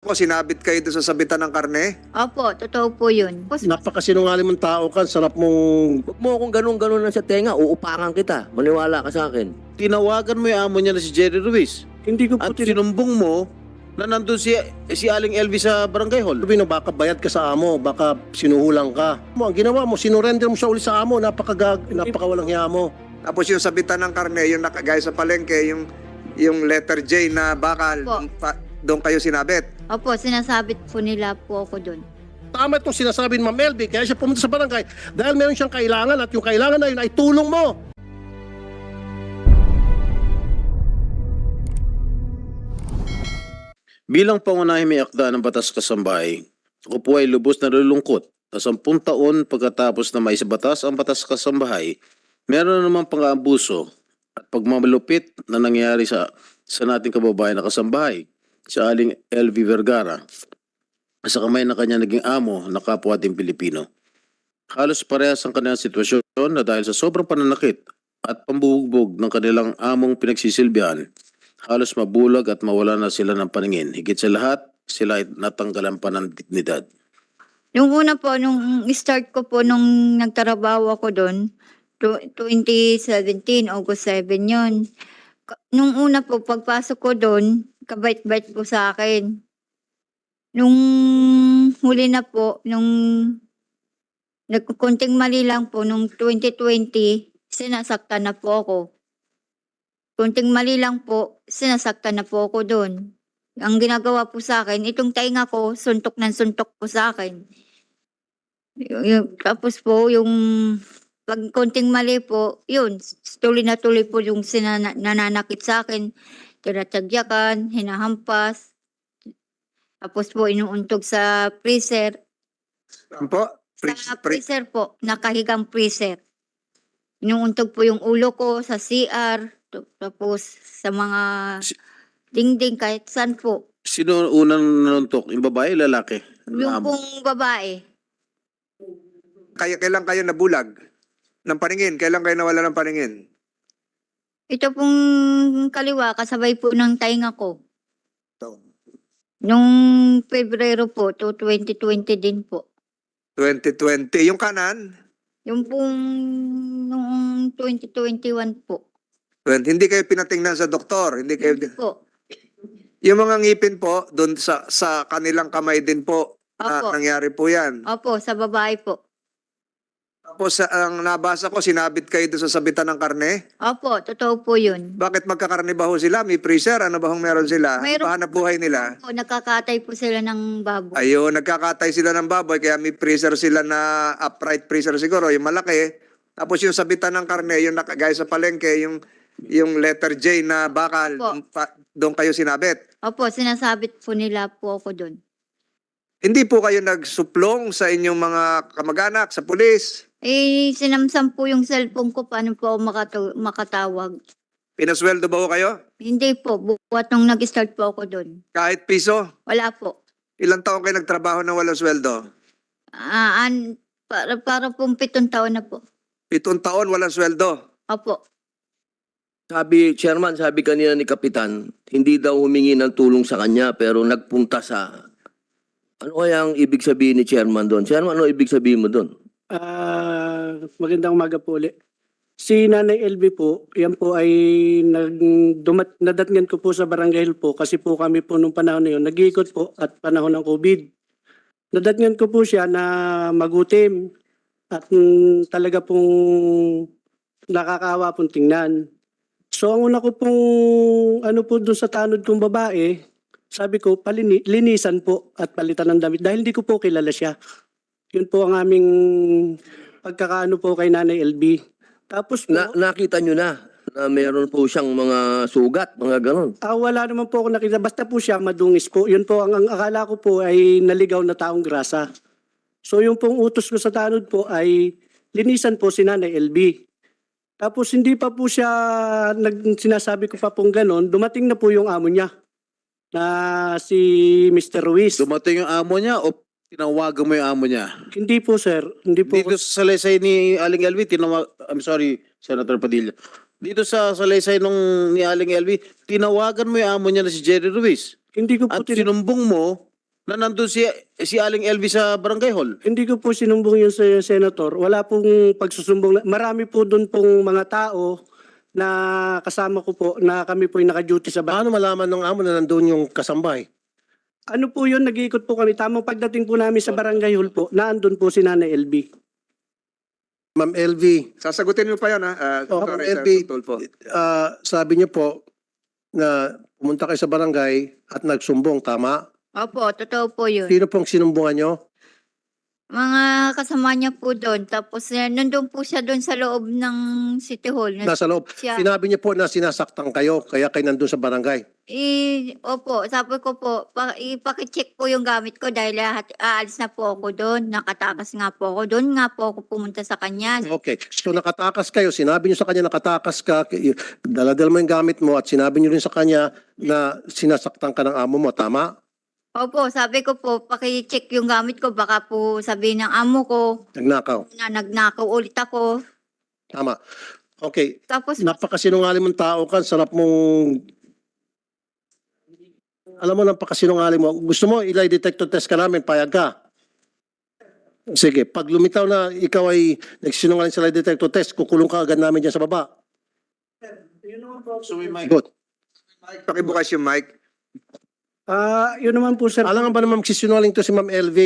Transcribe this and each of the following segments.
Ko sinabit kayo doon sa sabitan ng karne? Opo, totoo po yun. Napakasinungaling mong tao ka, sarap mong... Huwag mo akong ganun-ganun lang sa tenga, uupakan kita. Maniwala ka sa akin. Tinawagan mo yung amo niya na si Jerry Ruiz. Hindi ko po At sinumbong mo na nandun si Aling Elvis sa barangay hall. Sabi na baka bayad ka sa amo, baka sinuhulang ka. Ang ginawa mo, sinurrender mo siya uli sa amo, napakawalang hiya mo. Tapos yung sabitan ng karne, yung nakagaya sa palengke, yung letter J na bakal, Opo. doon kayo sinabit. Opo, sinasabit po nila po ako doon. Tama itong sinasabi ni Ma'am Elby, kaya siya pumunta sa barangay dahil meron siyang kailangan at yung kailangan na yun ay tulong mo. Bilang pangunahing may akda ng batas kasambahay, ako po ay lubos na nalulungkot na 10 taon pagkatapos na maisabatas ang batas kasambahay, meron na naman pang-aabuso at pagmamalupit na nangyari sa nating kababayan na kasambahay, si Aling LV Vergara, sa kamay na kanya naging amo na kapwa ating Pilipino. Halos parehas ang kanilang sitwasyon na dahil sa sobrang pananakit at pambubugbog ng kanilang among pinagsisilbihan, halos mabulag at mawala na sila ng paningin. Higit sa lahat, sila ay natanggalan pa ng dignidad. Yung una po, nung start ko po nung nagtrabaho ako doon, 2017, August 7 yun. Nung una po, pagpasok ko doon, kabait-bait po sa akin. Nung huli na po, nung nagkukunting mali lang po, nung 2020, sinasaktan na po ako. Kunting mali lang po, sinasaktan na po ako doon. Ang ginagawa po sa akin, itong tainga ko, suntok ng suntok po sa akin. Tapos po, yung pag konting mali po, yun, tuloy na tuloy po yung nananakit sa akin. Tinatagyakan, hinahampas. Tapos po, inuuntog sa freezer. Ano po? Sa freezer po, nakahigang freezer. Inuuntog po yung ulo ko sa CR. Tapos sa mga dingding kahit saan po. Sino unang nanuntok? Yung babae, lalaki? Yung pong babae. Kailan kayo nabulag ng paningin? Kailan kayo nawala ng paningin? Ito pong kaliwa, kasabay po ng tainga ko. Nung Pebrero po, to 2020 din po. 2020. Yung kanan? Yung pong noong 2021 po. Hindi kayo pinatingnan sa doktor. Hindi kayo... Hindi po. Yung mga ngipin po, doon sa kanilang kamay din po, Opo. nangyari po yan. Opo, sa babae po. Tapos ang nabasa ko, sinabit kayo doon sa sabitan ng karne? Opo, totoo po yun. Bakit magkakarne ba ho sila? May freezer? Ano ba hong meron sila? Mayroon- Pahanap buhay nila? Po, nakakatay po sila ng baboy. Ayun, nagkakatay sila ng baboy, kaya may freezer sila na upright freezer siguro, yung malaki. Tapos yung sabitan ng karne, yung nakagaya sa palengke, yung letter J na bakal, Opo. doon kayo sinabit. Opo, sinasabit po nila po ako doon. Hindi po kayo nagsuplong sa inyong mga kamag-anak, sa pulis? Sinamsam po yung cellphone ko, paano po ako makatawag. Pinasweldo ba ho kayo? Hindi po, buwat nung nag-start po ako doon. Kahit piso? Wala po. Ilang taon kayo nagtrabaho ng walang sweldo? Para pong 7 taon na po. 7 taon walang sweldo? Opo. Sabi, Chairman, sabi kanina ni Kapitan, hindi daw humingi ng tulong sa kanya pero nagpunta sa... Ano kaya ang ibig sabihin ni Chairman doon? Chairman, ano ibig sabihin mo doon? Magandang umaga po ulit. Si Nanay LB po, yan po ay nadatngan ko po sa barangay po kasi po kami po nung panahon na yun, nag-iikot po at panahon ng COVID. Nadatngan ko po siya na magutim at talaga pong nakakaawa pong tingnan. So ang una ko pong ano po doon sa tanod kong babae, sabi ko linisan po at palitan ng damit dahil hindi ko po kilala siya. Yun po ang aming pagkakaano po kay Nanay LB. Tapos po, Nakita nyo na meron po siyang mga sugat, mga ganon. wala naman po ako nakita. Basta po siya madungis po. Yun po, ang akala ko po ay naligaw na taong grasa. So yung pong utos ko sa tanod po ay linisan po si Nanay LB. Tapos hindi pa po siya, sinasabi ko pa pong ganon, dumating na po yung amo niya na si Mr. Ruiz. Dumating yung amo niya o tinawagan mo yung amo niya? Hindi po sir, hindi po. Dito sa salaysay ni Aling Elvi, I'm sorry, Senator Padilla. Dito sa salaysay ni Aling Elvi, tinawagan mo yung amo niya na si Jerry Ruiz. Hindi ko po At sinumbong mo Na nandun si Aling LV sa barangay hall. Hindi ko po sinumbong yun sa Senator. Wala pong pagsusumbong. Marami po doon pong mga tao na kasama ko po na kami po yung naka-duty sa bahay. Paano malaman ng amo na nandun yung kasambahay? Ano po yun, nag-iikot po kami. Tamang pagdating po namin sa barangay hall po, naandun po si Nanay LB. Ma'am LV, Sasagutin mo pa yan, ha? Opo, Sorry, LB. Sir Tulfo. sabi niyo po na pumunta kayo sa barangay at nagsumbong, tama? Opo, totoo po yun. Sino pong sinumbungan niyo? Mga kasama niya po doon. Tapos nandun po siya doon sa loob ng City Hall. Nasa loob. Siya. Sinabi niyo po na sinasaktan kayo, kaya kayo nandun sa barangay. Opo, sabi ko po, ipakicheck po yung gamit ko dahil aalis na po ako doon. Nakatakas nga po ako. Doon nga po ako pumunta sa kanya. Okay. So nakatakas kayo, sinabi niyo sa kanya nakatakas ka, daladal mo yung gamit mo at sinabi niyo rin sa kanya na sinasaktan ka ng amo mo, tama? Opo, sabi ko po, pakicheck yung gamit ko. Baka po sabihin ng amo ko Nagnakaw. na nagnakaw ulit ako. Tama. Okay. Tapos, Napakasinungaling mong tao ka, sarap mong... Alam mo, napakasinungaling mo. Gusto mo, ilay detector test ka namin, payag ka. Sige, pag lumitaw na ikaw ay nagsinungaling sa lie detector test, kukulong ka agad namin dyan sa baba. So we might... Good. Mike, pakibukas yung mic. Yun naman po, sir. Alam nga ba naman magsisinungaling to si Ma'am LV?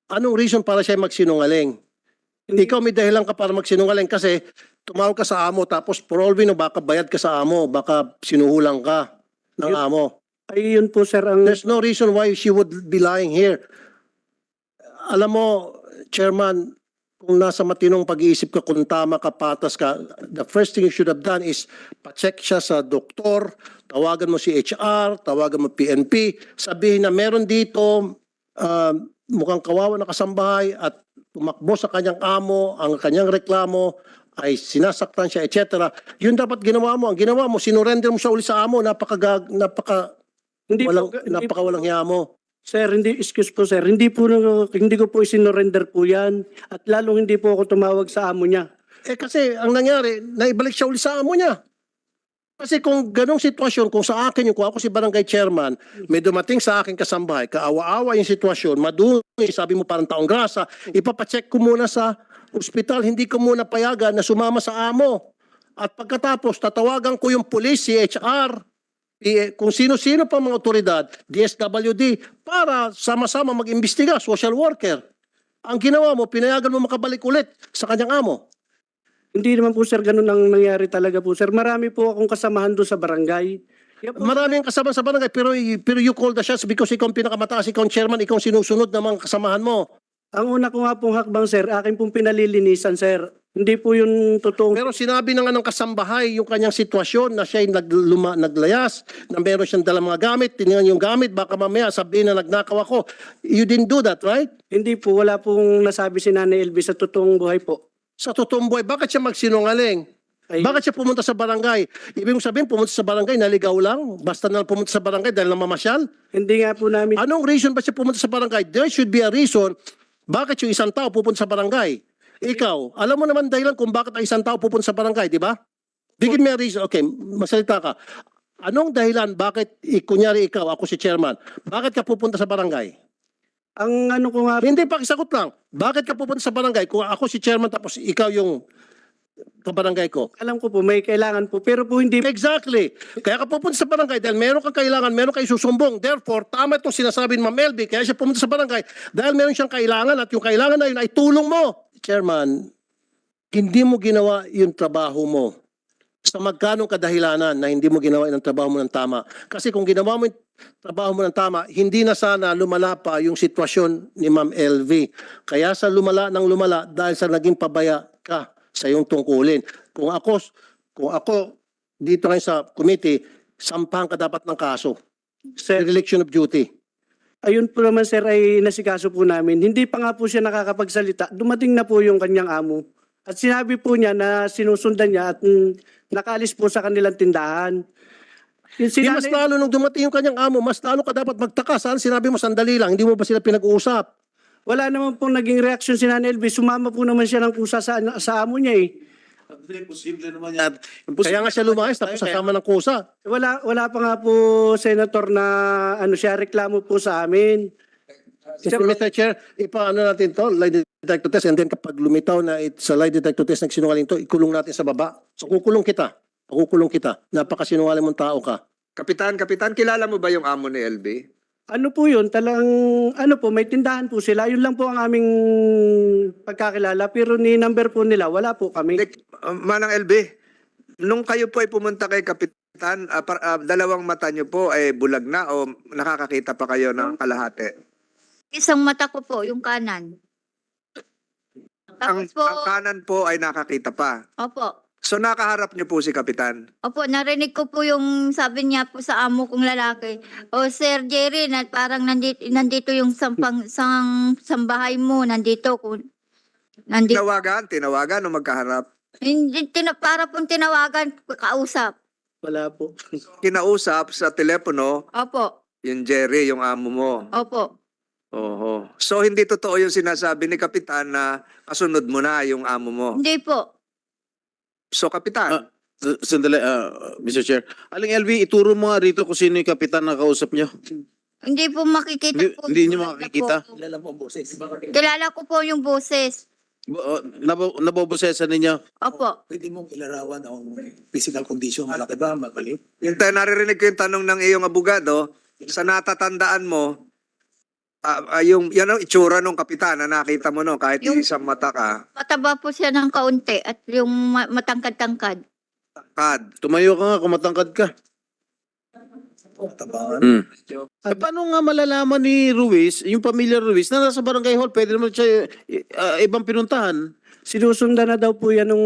Anong reason para siya magsinungaling? Ikaw may dahilan ka para magsinungaling kasi tumawag ka sa amo tapos for all we know, baka bayad ka sa amo, baka sinuhulang ka ng amo. Ay, yun po, sir. There's no reason why she would be lying here. Alam mo, Chairman, kung nasa matinong pag-iisip ka, kung tama ka, patas ka, the first thing you should have done is pa-check siya sa doktor, tawagan mo si HR, tawagan mo PNP, sabihin na meron dito mukhang kawawa na kasambahay at tumakbo sa kanyang amo, ang kanyang reklamo ay sinasaktan siya, etc. Yun dapat ginawa mo. Ang ginawa mo, sinurrender mo siya uli sa amo, napakawalang hiya mo. Sir, excuse po, sir. Hindi ko po isinorender po yan. At lalong hindi po ako tumawag sa amo niya. Kasi ang nangyari, naibalik siya uli sa amo niya. Kasi kung ganong sitwasyon, kung sa akin kung ako si barangay chairman, may dumating sa akin kasambahay, kaawa-awa yung sitwasyon, madumi, sabi mo parang taong grasa, ipapacheck ko muna sa ospital, hindi ko muna payagan na sumama sa amo. At pagkatapos, tatawagan ko yung police, si HR, kung sino-sino pa mga otoridad, DSWD, para sama-sama mag-imbestiga, social worker. Ang ginawa mo, pinayagan mo makabalik ulit sa kanyang amo. Hindi naman po, sir, ganun ang nangyari talaga po, sir. Marami po akong kasamahan doon sa barangay. Yan po, Maraming kasama sa barangay, pero you call the shots because ikaw ang pinakamataas, ikaw ang chairman, ikaw ang sinusunod ng mga kasamahan mo. ang una ko nga pong hakbang, sir, akin pong pinalilinisan, sir. Hindi po yung totoong... Pero sinabi na nga ng kasambahay yung kanyang sitwasyon na siya ay naglayas, na meron siyang dalang mga gamit, tinignan yung gamit, baka mamaya sabihin na nagnakaw ako. You didn't do that, right? Hindi po, wala pong nasabi si Nanay LB sa totoong buhay po. Sa totoong buhay, bakit siya magsinungaling? Ay, Bakit siya pumunta sa barangay? Ibig mong sabihin, pumunta sa barangay, naligaw lang? Basta na pumunta sa barangay dahil namamasyal? Hindi nga po namin... Anong reason ba siya pumunta sa barangay? There should be a reason bakit yung isang tao pupunta sa barangay. Ikaw, alam mo naman dahilan kung bakit ang isang tao pupunta sa barangay, di ba? Bigyan mo reason. Okay, masalita ka. Anong dahilan bakit, kunyari ikaw, ako si chairman, bakit ka pupunta sa barangay? Ang ano ko nga... Hindi, pakisagot lang. Bakit ka pupunta sa barangay kung ako si chairman tapos ikaw yung kabarangay ko? Alam ko po, may kailangan po. Pero po hindi... Exactly. Kaya ka pupunta sa barangay dahil meron kang kailangan, meron kang isusumbong. Therefore, tama itong sinasabi ni Ma'am Elby, kaya siya pumunta sa barangay dahil meron siyang kailangan at yung kailangan na yun ay tulong mo. Chairman, hindi mo ginawa yung trabaho mo sa magkanong kadahilanan na hindi mo ginawa yung trabaho mo ng tama. Kasi kung ginawa mo yung trabaho mo ng tama, hindi na sana lumala pa yung sitwasyon ni Ma'am LV. Kaya sa lumala ng lumala dahil sa naging pabaya ka sa iyong tungkulin. Kung ako dito ngayon sa committee, sampahan ka dapat ng kaso. Sir, Dereliction of duty. ayun po naman, sir, ay nasikaso po namin. Hindi pa nga po siya nakakapagsalita. Dumating na po yung kanyang amo. At sinabi po niya na sinusundan niya at nakaalis po sa kanilang tindahan. Yung Di mas lalo nung dumating yung kanyang amo, mas lalo ka dapat magtaka. Saan sinabi mo sandali lang, hindi mo ba sila pinag-uusap? wala naman pong naging reaksyon si Nanay LB. Sumama po naman siya ng kusa sa amo niya eh. Imposible naman yan. Kaya nga siya lumayas tapos sasama ng kusa. Wala pa nga po, Senator, na ano siya, reklamo po sa amin. Mr. Chair, ipaano natin to, lie detector test, and then kapag lumitaw na sa lie detector test nagsinungaling to, ikulong natin sa baba. So kukulong kita. Pakukulong kita. Napakasinungaling mong tao ka. Kapitan, kilala mo ba yung amo ni LB? Ano po yun? May tindahan po sila. Yun lang po ang aming pagkakilala. Pero ni number po nila, wala po kami. Manang LB, nung kayo po ay pumunta kay Kapitan, dalawang mata niyo po ay bulag na o nakakakita pa kayo ng kalahati? Isang mata ko po, yung kanan. Ang Tapos po, kanan po ay nakakita pa. opo. So nakaharap niyo po si Kapitan. Opo, narinig ko po yung sabi niya po sa amo kong lalaki. O Sir Jerry, parang nandito yung sambahay mo, nandito. Nandito. Tinawagan o magkaharap. Hindi, para pong tinawagan, kausap. Wala po. Kinausap sa telepono Opo, yung Jerry, yung amo mo. opo. Oho. So hindi totoo yung sinasabi ni Kapitan na kasunod mo na yung amo mo. Hindi po. So Kapitan, Sandali, Mr. Chair. Aling LV, ituro mo nga rito kung sino yung kapitan na kausap nyo. Hindi po makikita po. Hindi nyo Wala makikita? po. Kilala ko po yung boses. Nabobosesan ninyo. Opo. Pwede mong ilarawan ang physical condition, malaki ba, mabalik? naririnig ko yung tanong ng iyong abogado, sa natatandaan mo, yung yan ang itsura ng Kapitan na nakita mo no, kahit Yung- isang mata ka, Mataba po siya ng kaunti at yung matangkad-tangkad. kad. Tumayo ka nga kung matangkad ka. Tabangan. Paano nga malalaman ni Ruiz, yung pamilya Ruiz, na nasa barangay hall, pwede naman siya ibang pinuntahan. Sinusundan na daw po yan nung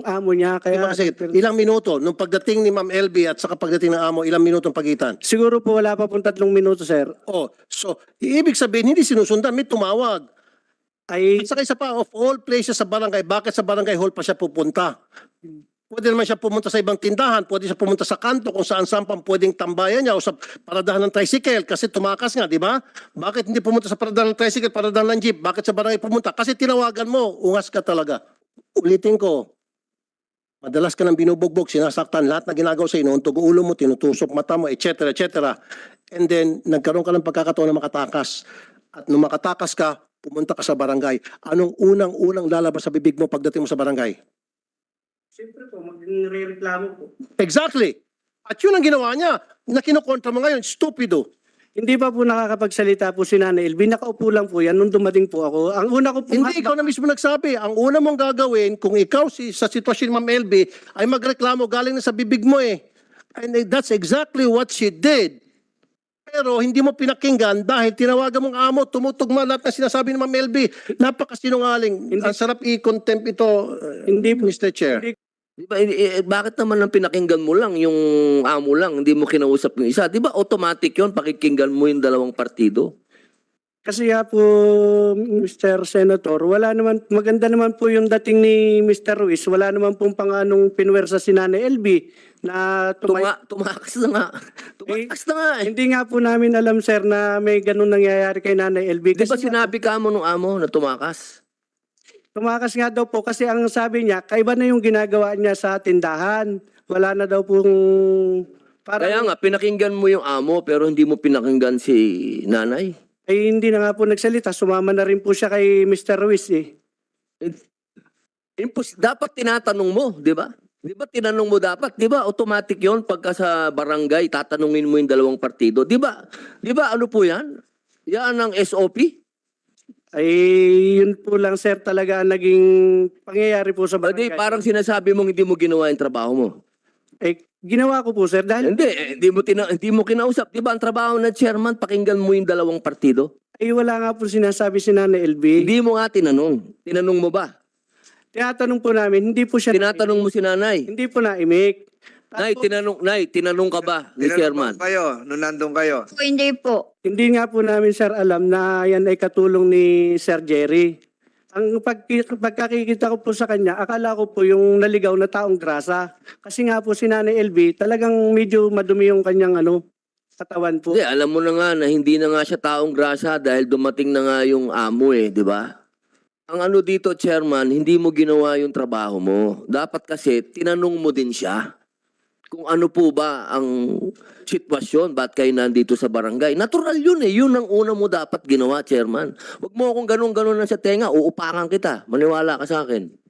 amo niya. Kaya Ilang minuto, nung pagdating ni Ma'am LB at saka pagdating ng amo, ilang minuto ang pagitan? siguro po wala pa pong 3 minuto, sir. Oh, so, ibig sabihin, hindi sinusundan, may tumawag. Ay, At saka isa pa, of all places sa barangay, bakit sa barangay hall pa siya pupunta? Pwede naman siya pumunta sa ibang tindahan, pwede siya pumunta sa kanto kung saan pang pwedeng tambayan niya o sa paradahan ng tricycle kasi tumakas nga, di ba? Bakit hindi pumunta sa paradahan ng tricycle, paradahan ng jeep? Bakit sa barangay pumunta? Kasi tinawagan mo, ungas ka talaga. Ulitin ko, madalas ka nang binubugbog, sinasaktan, lahat na ginagawa sa inuuntog ulo mo, tinutusok mata mo, etc. etc. And then, nagkaroon ka ng pagkakataon na makatakas. At nung makatakas ka, pumunta ka sa barangay. Anong unang lalabas sa bibig mo pagdating mo sa barangay? siyempre po, magre-reklamo po. Exactly. At yun ang ginawa niya. Na kinukontra mo ngayon, stupido. Hindi pa po nakakapagsalita po si Nanay LB. Nakaupo lang po yan nung dumating po ako. Ang una ko po... Hindi, ikaw na mismo nagsabi. Ang una mong gagawin, kung ikaw sa sitwasyon ni Ma'am LB, ay magreklamo galing na sa bibig mo eh. And that's exactly what she did. Pero hindi mo pinakinggan dahil tinawagan mong amo, tumutugma lahat na sinasabi ni Ma'am LB. Napakasinungaling. Ang sarap i-contempt ito, Hindi po. Mr. Chair. Di ba, bakit naman ang pinakinggan mo lang yung amo lang, hindi mo kinausap yung isa? Di ba automatic yon pakikinggan mo yung dalawang partido? Kasi nga po, Mr. Senator, wala naman, maganda naman po yung dating ni Mr. Ruiz. Wala naman pong panganong pinwersa si Nanay LB na Tumakas na nga. Tumakas na nga eh. Hindi nga po namin alam, sir, na may ganun nangyayari kay Nanay LB. Di ba Kasi sinabi ka mo nung amo na tumakas? tumakas nga daw po kasi ang sabi niya, kaiba na yung ginagawa niya sa tindahan. Wala na daw pong... Kaya nga, pinakinggan mo yung amo pero hindi mo pinakinggan si nanay. Ay hindi na nga po nagsalita. Sumama na rin po siya kay Mr. Ruiz eh. Dapat tinatanong mo, di ba? Di ba tinanong mo dapat? Di ba automatic yon pagka sa barangay, tatanungin mo yung dalawang partido? Di ba? Di ba ano po yan? Yan ang SOP? Ay yun po lang, sir, talaga ang naging pangyayari po sa Di, barangay. parang sinasabi mong hindi mo ginawa yung trabaho mo. Eh, ginawa ko po, sir, dahil Hindi mo kinausap. Di ba ang trabaho ng chairman, pakinggan mo yung dalawang partido? ay wala nga po sinasabi si Nanay LB. Hindi mo nga tinanong. Tinanong mo ba? Tinatanong po namin, hindi po siya Tinatanong mo si nanay. hindi po naimik. Nay, tinanong ka ba ni chairman? Tinanong kayo, nung nandun kayo. Po, hindi po. Hindi nga po namin, sir, alam na yan ay katulong ni Sir Jerry. Ang pagkakikita ko po sa kanya, akala ko po yung naligaw na taong grasa. Kasi nga po si Nanay LB, talagang medyo madumi yung kanyang katawan po. Hindi, alam mo na nga na hindi na nga siya taong grasa dahil dumating na nga yung amo eh, di ba? Ang ano dito, chairman, hindi mo ginawa yung trabaho mo. Dapat kasi tinanong mo din siya. kung ano po ba ang sitwasyon, ba't kayo nandito sa barangay. Natural yun eh. Yun ang una mo dapat ginawa, Chairman. Huwag mo akong ganun-ganun na sa tenga, uupakan kita. Maniwala ka sa akin.